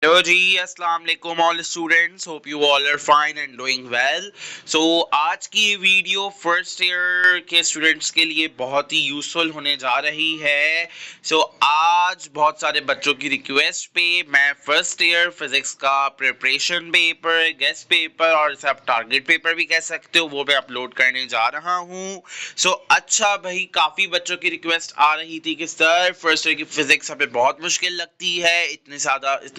Hello जी, अस्सलाम वालेकुम all students, hope you all are fine and doing well. सो आज की ये वीडियो फर्स्ट ईयर के स्टूडेंट्स के लिए बहुत ही यूज़फुल होने जा रही है। आज बहुत सारे बच्चों की रिक्वेस्ट पे मैं फर्स्ट ईयर फिजिक्स का प्रिपरेशन पेपर, गेस्ट पेपर और इसे आप टारगेट पेपर भी कह सकते हो, वो मैं अपलोड करने जा रहा हूँ। अच्छा भाई, काफ़ी बच्चों की रिक्वेस्ट आ रही थी कि सर फर्स्ट ईयर की फिजिक्स हमें बहुत मुश्किल लगती है, इतनी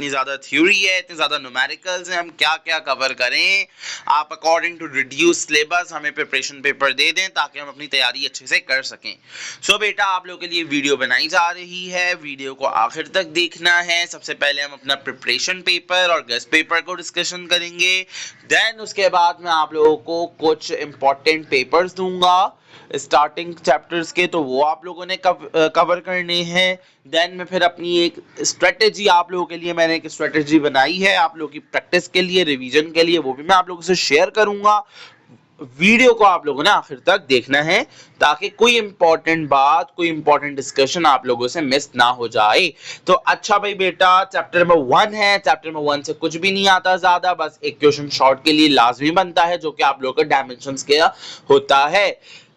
ज़्यादा थ्योरी है, इतने ज़्यादा न्यूमेरिकल्स हैं, हम क्या क्या कवर करें। आप अकॉर्डिंग टू रिड्यूस सिलेबस हमें प्रिपरेशन पेपर दे दें ताकि हम अपनी तैयारी अच्छे से कर सकें। बेटा, आप लोगों के लिए वीडियो बनाई जा रही है, वीडियो को आखिर तक देखना है। सबसे पहले हम अपना प्रिपरेशन पेपर और गेस्ट पेपर को डिस्कशन करेंगे, देन उसके बाद मैं आप लोगों को कुछ इंपॉर्टेंट पेपर्स दूंगा स्टार्टिंग चैप्टर्स के, तो वो आप लोगों ने कवर करने हैं। देन मैं फिर अपनी एक स्ट्रेटेजी आप लोगों के लिए, मैंने एक स्ट्रेटेजी बनाई है आप लोगों की प्रैक्टिस के लिए, रिवीजन के लिए, वो भी मैं आप लोगों से शेयर करूंगा। वीडियो को आप लोगों ने आखिर तक देखना है ताकि कोई इंपॉर्टेंट बात, कोई इंपॉर्टेंट डिस्कशन आप लोगों से मिस ना हो जाए। तो अच्छा भाई बेटा, चैप्टर नंबर 1 है। चैप्टर नंबर 1 से कुछ भी नहीं आता ज्यादा, बस एक क्वेश्चन शॉर्ट के लिए लाजमी बनता है जो कि आप लोगों का डायमेंशंस के होता है।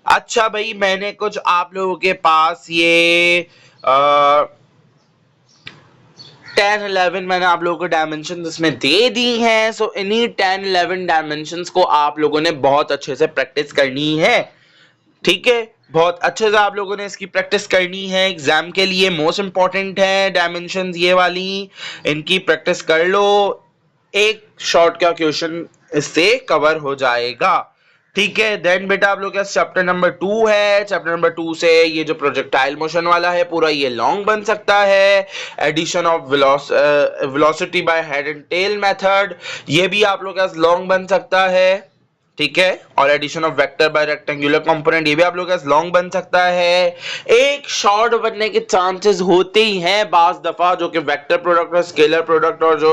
अच्छा भाई, मैंने कुछ आप लोगों के पास ये 10-11 मैंने आप लोगों को डायमेंशन इसमें दे दी हैं। इन्हीं 10-11 डायमेंशंस को आप लोगों ने बहुत अच्छे से प्रैक्टिस करनी है। ठीक है, बहुत अच्छे से आप लोगों ने इसकी प्रैक्टिस करनी है, एग्जाम के लिए मोस्ट इंपॉर्टेंट है डायमेंशंस ये वाली, इनकी प्रैक्टिस कर लो। एक शॉर्ट का क्वेश्चन इससे कवर हो जाएगा। ठीक है, देन बेटा आप लोग का चैप्टर नंबर 2 है। चैप्टर नंबर 2 से ये जो प्रोजेक्टाइल मोशन वाला है पूरा, ये लॉन्ग बन सकता है। Addition of velocity by head and tail method, ये भी आप लोग का लॉन्ग बन सकता है। ठीक है, और addition of vector by rectangular component, ये भी आप लोग का लॉन्ग बन सकता है। एक शॉर्ट बनने के चांसेस होते ही हैं बाज दफा, जो कि वेक्टर प्रोडक्ट और स्केलर प्रोडक्ट और जो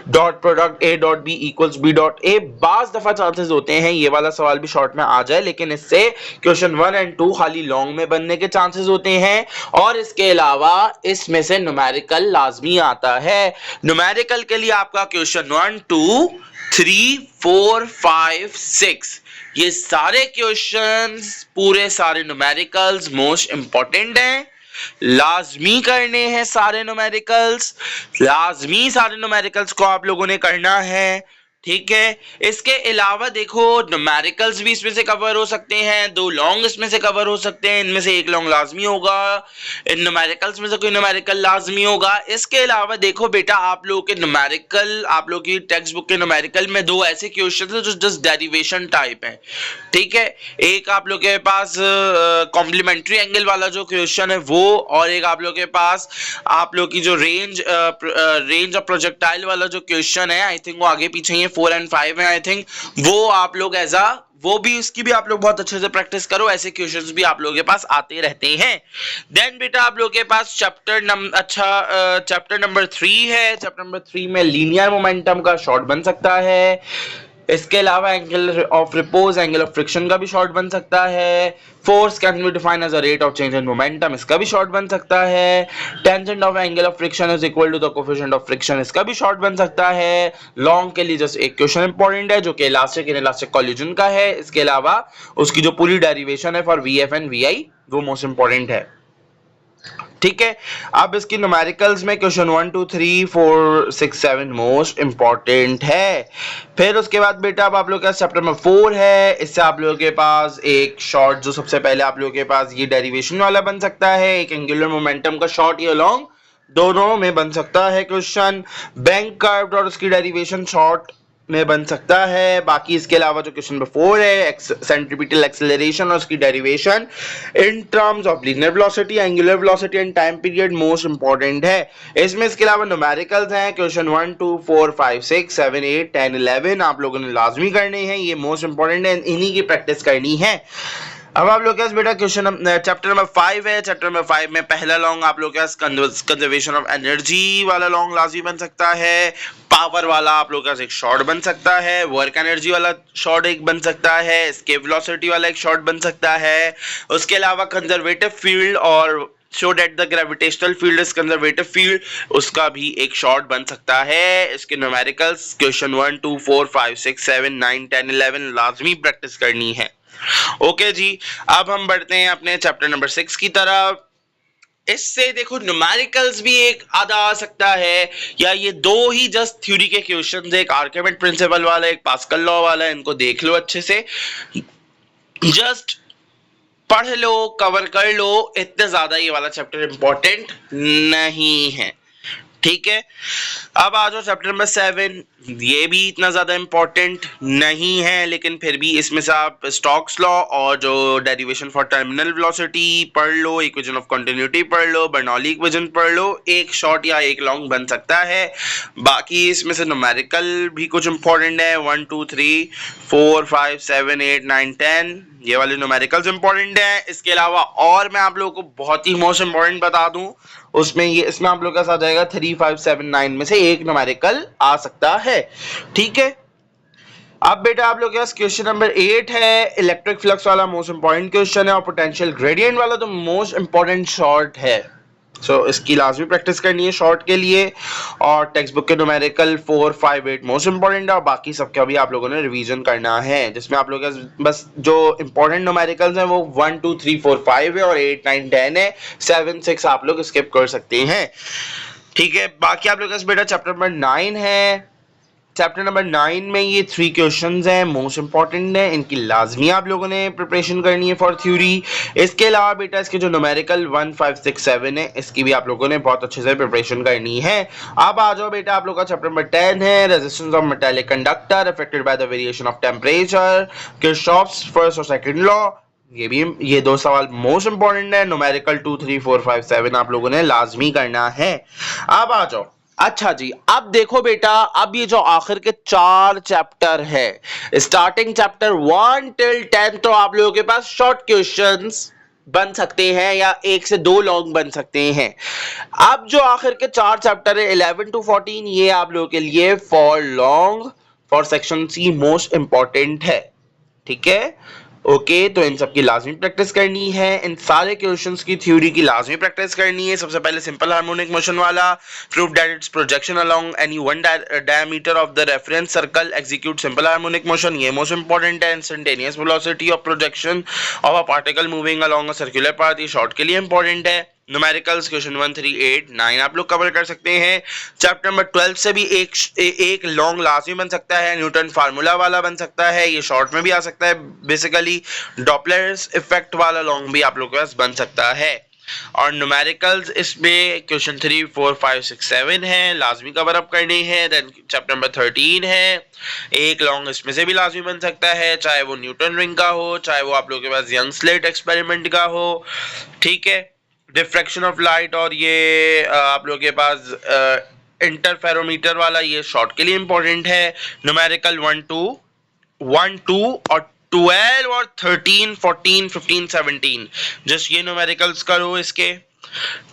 dot product A dot B equals B dot A, बाज दफा चांसेस होते हैं ये वाला सवाल भी शॉर्ट में आ जाए, लेकिन इससे क्वेश्चन 1 एंड 2 खाली लॉन्ग में बनने के चांसेस होते हैं। और इसके अलावा इसमें से न्यूमेरिकल लाजमी आता है। न्यूमेरिकल के लिए आपका क्वेश्चन 1, 2, 3, 4, 5, 6, ये सारे क्वेश्चंस, पूरे सारे न्यूमेरिकल्स मोस्ट इंपॉर्टेंट हैं, लाजमी करने हैं सारे न्यूमेरिकल्स, लाजमी सारे न्यूमेरिकल्स को आप लोगों ने करना है। ठीक है, इसके अलावा देखो न्यूमेरिकल्स भी इसमें से कवर हो सकते हैं, 2 लॉन्ग इसमें से कवर हो सकते हैं, इनमें से एक लॉन्ग लाजमी होगा, इन न्यूमेरिकल्स में से कोई न्यूमेरिकल लाजमी होगा। इसके अलावा देखो बेटा, आप लोगों के न्यूमेरिकल, आप लोगों की टेक्स्ट बुक के न्यूमेरिकल में 2 ऐसे क्वेश्चन है जो जस्ट डेरिवेशन टाइप है। ठीक है, एक आप लोग के पास कॉम्प्लीमेंट्री एंगल वाला जो क्वेश्चन है वो, और एक आप लोग के पास आप लोग की जो रेंज ऑफ प्रोजेक्टाइल वाला जो क्वेश्चन है, आई थिंक वो आगे पीछे ये 4 एंड 5 है आई थिंक, वो आप लोग वो भी, उसकी भी आप लोग बहुत अच्छे से प्रैक्टिस करो, ऐसे क्वेश्चंस भी आप लोगों के पास आते रहते हैं। देन बेटा आप लोगों के पास चैप्टर नंबर 3 है। चैप्टर नंबर 3 में लीनियर मोमेंटम का शॉर्ट बन सकता है। इसके अलावा angle of repose, angle of friction का भी शॉर्ट बन सकता है। Force can be defined as a rate of change in momentum, इसका भी शॉर्ट बन सकता है। Tangent of angle of friction is equal to the coefficient of friction, इसका भी शॉर्ट बन सकता है। लॉन्ग के लिए जस्ट एक क्वेश्चन इंपॉर्टेंट है जो कि इलास्टिक इन इलास्टिक कॉलिजन का है। इसके अलावा उसकी जो पूरी डेरिवेशन है फॉर वीएफ एंड वीआई, वो मोस्ट इंपॉर्टेंट है। ठीक है, अब इसकी न्यूमेरिकल्स में क्वेश्चन 1, 2, 3, 4, 6, 7 मोस्ट इंपॉर्टेंट है। फिर उसके बाद बेटा अब आप लोग का चैप्टर नंबर 4 है। इससे आप लोगों के पास एक शॉर्ट, जो सबसे पहले आप लोगों के पास ये डेरिवेशन वाला बन सकता है, एक एंगुलर मोमेंटम का शॉर्ट या लॉन्ग दोनों में बन सकता है क्वेश्चन। बैंक कर्व और उसकी डेरिवेशन शॉर्ट में बन सकता है। बाकी इसके अलावा जो क्वेश्चन नंबर 4 है, सेंट्रीपिटल एक्सेलरेशन और उसकी derivation in terms of linear velocity, angular velocity and time period, most important है। इसमें इसके अलावा न्यूमेरिकल्स हैं क्वेश्चन 1, 2, 4, 5, 6, 7, 8, 10, 11 आप लोगों ने लाजमी करने हैं, ये मोस्ट इंपॉर्टेंट है, इन्हीं की प्रैक्टिस करनी है। अब आप लोग के पास बेटा क्वेश्चन चैप्टर नंबर 5 है। चैप्टर नंबर 5 में पहला लॉन्ग आप लोग के पास कंजर्वेशन ऑफ एनर्जी वाला लॉन्ग लाजमी बन सकता है। पावर वाला आप लोग के पास एक शॉर्ट बन सकता है। वर्क एनर्जी वाला शॉर्ट एक बन सकता है। एस्केप वेलोसिटी वाला एक शॉर्ट बन सकता है। उसके अलावा कंजर्वेटिव फील्ड और show that the gravitational field is conservative field, उसका भी एक शॉर्ट बन सकता है। इसके न्यूमेरिकल्स क्वेश्चन 1 2 4 5 6 7 9 10 11 लाजमी प्रैक्टिस करनी है। ओके जी, अब हम बढ़ते हैं अपने चैप्टर नंबर 6 की तरफ। इससे देखो न्यूमेरिकल्स भी एक आधा आ सकता है, या ये दो ही जस्ट थ्योरी के क्वेश्चंस, एक आर्किमिड प्रिंसिपल वाला, एक पास्कल लॉ वाला, इनको देख लो अच्छे से, जस्ट पढ़ लो, कवर कर लो, इतने ज्यादा ये वाला चैप्टर इंपॉर्टेंट नहीं है। ठीक है, अब आ जाओ चैप्टर नंबर 7। ये भी इतना ज्यादा इंपॉर्टेंट नहीं है, लेकिन फिर भी इसमें से आप स्टोक्स लॉ और जो डेरिवेशन फॉर टर्मिनल वेलोसिटी पढ़ लो, इक्वेशन ऑफ कंटिन्यूटी पढ़ लो, बर्नौली इक्वेशन पढ़ लो, एक शॉर्ट या एक लॉन्ग बन सकता है। बाकी इसमें से न्यूमेरिकल भी कुछ इंपॉर्टेंट है, 1 2 3 4 5 7 8 9 10, ये वाले न्यूमेरिकल्स इंपॉर्टेंट है। इसके अलावा और मैं आप लोगों को बहुत ही मोस्ट इंपॉर्टेंट बता दूं, उसमें ये इसमें आप लोगों का साथ जाएगा 3 5 7 9 में से एक न्यूमेरिकल आ सकता है। ठीक है, अब बेटा आप लोग के पास क्वेश्चन नंबर 8 है, इलेक्ट्रिक फ्लक्स वाला मोस्ट इंपॉर्टेंट क्वेश्चन है, और पोटेंशियल ग्रेडियंट वाला तो मोस्ट इंपॉर्टेंट शॉर्ट है। सो इसकी लाजमी प्रैक्टिस करनी है शॉर्ट के लिए, और टेक्स्ट बुक के न्यूमेरिकल 4 5 8 मोस्ट इंपॉर्टेंट है, और बाकी सबका भी आप लोगों ने रिवीजन करना है, जिसमें आप लोगों का बस जो इंपॉर्टेंट न्यूमेरिकल्स हैं वो 1 2 3 4 5 है, और 8 9 10 है, 7 6 आप लोग स्किप कर सकते हैं। ठीक है, बाकी आप लोगों के पास बेटा चैप्टर नंबर 9 है। चैप्टर नंबर 9 में ये 3 क्वेश्चंस हैं, मोस्ट इंपॉर्टेंट है, इनकी लाजमी आप लोगों ने प्रिपरेशन करनी है फॉर थ्योरी। इसके अलावा बेटा इसके जो न्यूमेरिकल 1 5 6 7 है, इसकी भी आप लोगों ने बहुत अच्छे से प्रिपरेशन करनी है। अब आ जाओ बेटा आप लोग का चैप्टर नंबर 10 है, resistance of metallic conductor affected by the variation of temperature, Kirchhoff's first और सेकंड लॉ। ये दो सवाल मोस्ट इंपॉर्टेंट है, न्यूमेरिकल 2 3 4 5 7 आप लोगों ने लाजमी करना है। अब आ जाओ, अच्छा जी, अब देखो बेटा, अब ये जो आखिर के 4 चैप्टर है, स्टार्टिंग चैप्टर 1 टिल 10, तो आप लोगों के पास शॉर्ट क्वेश्चंस बन सकते हैं, या 1 से 2 लॉन्ग बन सकते हैं। अब जो आखिर के 4 चैप्टर है 11 to 14, ये आप लोगों के लिए for long for section C most important है। ठीक है, ओके, तो इन सब की लाजमी प्रैक्टिस करनी है, इन सारे क्वेश्चंस की थ्योरी की लाजमी प्रैक्टिस करनी है। सबसे पहले सिंपल हार्मोनिक मोशन वाला, prove that it's projection along any one diameter of the reference circle execute simple harmonic motion, ये मोस्ट इंपॉर्टेंट है। Instantaneous velocity of projection of a particle moving along a circular path, ये short के लिए important है। Numericals question 1 3 8 9 आप लोग cover कर सकते हैं। चैप्टर नंबर 12 से भी एक लॉन्ग लाजमी बन सकता है, न्यूटन फार्मूला वाला बन सकता है, ये शॉर्ट में भी आ सकता है। बेसिकली डॉपलर्स इफेक्ट वाला लॉन्ग भी आप लोग के पास बन सकता है। और न्यूमेरिकल्स इसमें क्वेश्चन 3 4 5 6 7 है, लाजमी कवर अप करने हैं। देन चैप्टर नंबर 13 है, एक लॉन्ग इसमें से भी लाजमी बन सकता है, चाहे वो न्यूटन रिंग का हो, चाहे वो आप लोगों के पास यंग स्लेट एक्सपेरिमेंट का हो। ठीक है, डिफ्रैक्शन ऑफ लाइट, और ये आप लोगों के पास इंटरफेरोमीटर वाला, ये शॉर्ट के लिए इंपॉर्टेंट है। न्यूमेरिकल 1 2 और 12 और 13 14 15 17 जस्ट ये न्यूमेरिकल्स करो इसके।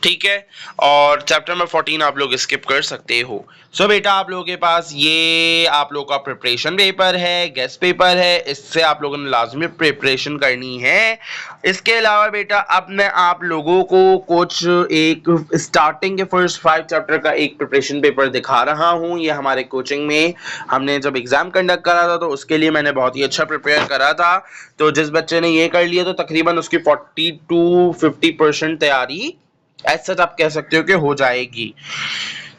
ठीक है, और चैप्टर नंबर 14 आप लोग स्किप कर सकते हो। सो बेटा आप लोगों के पास ये आप लोगों का प्रिपरेशन पेपर है, गेस्ट पेपर है, इससे आप लोगों ने लाजमी प्रिपरेशन करनी है। इसके अलावा बेटा अब मैं आप लोगों को कुछ एक स्टार्टिंग के फर्स्ट 5 चैप्टर का एक प्रिपरेशन पेपर दिखा रहा हूँ। ये हमारे कोचिंग में हमने जब एग्जाम कंडक्ट करा था, तो उसके लिए मैंने बहुत ही अच्छा प्रिपेयर करा था। तो जिस बच्चे ने ये कर लिया, तो तकरीबन उसकी 40 to 50% तैयारी ऐसा आप कह सकते हो कि हो जाएगी।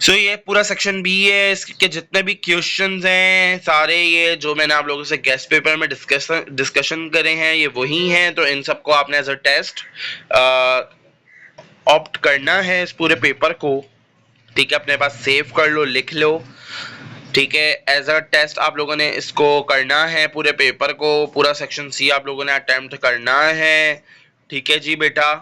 सो ये पूरा सेक्शन बी है, इसके जितने भी क्वेश्चंस हैं सारे, ये जो मैंने आप लोगों से गेस्ट पेपर में डिस्कशन करे हैं, ये वही हैं। तो इन सबको आपने एज अ टेस्ट ऑप्ट करना है इस पूरे पेपर को। ठीक है, अपने पास सेव कर लो, लिख लो। ठीक है, एज अ टेस्ट आप लोगों ने इसको करना है, पूरे पेपर को, पूरा सेक्शन सी आप लोगों ने अटेम्प्ट करना है। ठीक है जी बेटा,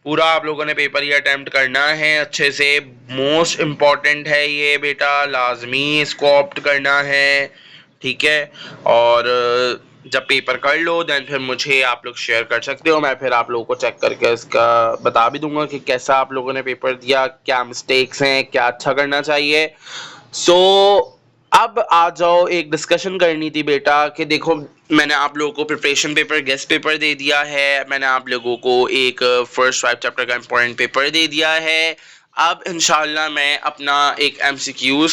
पूरा आप लोगों ने पेपर ये अटेम्प्ट करना है अच्छे से, मोस्ट इम्पॉर्टेंट है ये बेटा, लाजमी इसको ऑप्ट करना है। ठीक है, और जब पेपर कर लो देन फिर मुझे आप लोग शेयर कर सकते हो, मैं फिर आप लोगों को चेक करके इसका बता भी दूंगा कि कैसा आप लोगों ने पेपर दिया, क्या मिस्टेक्स हैं, क्या अच्छा करना चाहिए। सो अब आ जाओ, एक डिस्कशन करनी थी बेटा कि देखो मैंने आप लोगों को प्रिपरेशन पेपर, गेस्ट पेपर दे दिया है, मैंने आप लोगों को एक फर्स्ट 5 चैप्टर का इंपॉर्टेंट पेपर दे दिया है। अब इंशाल्लाह मैं अपना एक एमसीक्यूज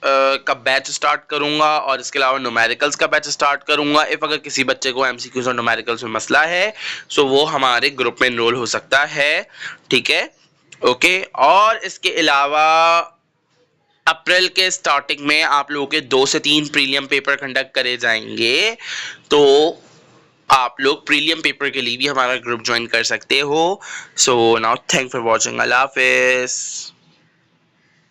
का बैच स्टार्ट करूंगा और इसके अलावा न्यूमेरिकल्स का बैच स्टार्ट करूंगा। इफ अगर किसी बच्चे को एमसीक्यूज और न्यूमेरिकल्स में मसला है सो वो हमारे ग्रुप में एनरोल हो सकता है, ठीक है, ओके। और इसके अलावा अप्रैल के स्टार्टिंग में आप लोगों के 2 से 3 प्रीलियम पेपर कंडक्ट करे जाएंगे, तो आप लोग प्रीलियम पेपर के लिए भी हमारा ग्रुप ज्वाइन कर सकते हो। So now thank for watching, Allah Hafiz.